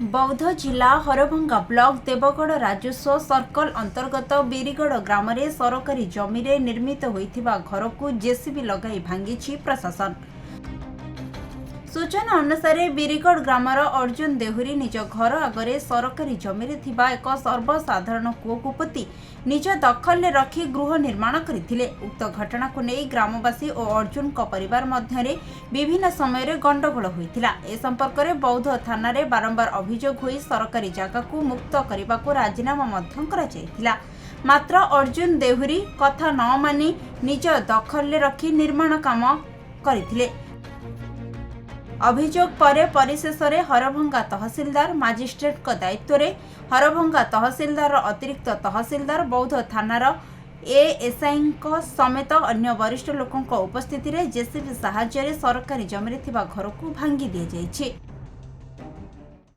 बौद्ध जिला हरभंगा ब्लॉक देवगढ़ राजस्व सर्कल अंतर्गत बीरीगढ़ ग्राम रे सरकारी जमी रे निर्मित होइथिबा घर को जेसीबी लगाई भांगी प्रशासन। सूचना अनुसार बीरीगढ़ ग्रामर अर्जुन देहुरी निज घर आगरे सरकारी जमी रे थिबा एक सर्वसाधारण कूओ को पोती निज दखल रखी गृह निर्माण करथिले। उक्त घटना को नहीं ग्रामवासी और अर्जुन को परिवार मध्य विभिन्न समय रे गंडगोल होइथिला। ए संपर्क में बौद्ध थाना रे बारंबार अभियोग होई सरकारी जगह को मुक्त करने को राजीनामा मध्य करा जायथिला। मात्र अर्जुन देहुरी कथा न मानी निज दखल रखी निर्माण काम करथिले। अभियोग पर परिशेष में हरभंगा तहसीलदार मजिस्ट्रेट दायित्व में हरभंगा तहसीलदार अतिरिक्त तहसीलदार बौद्ध थानार एएसआई समेत अन्य वरिष्ठ लोकों उपस्थित जेसीबी साहाय्य सरकारी जमी घर को भांगी दि जाइछि।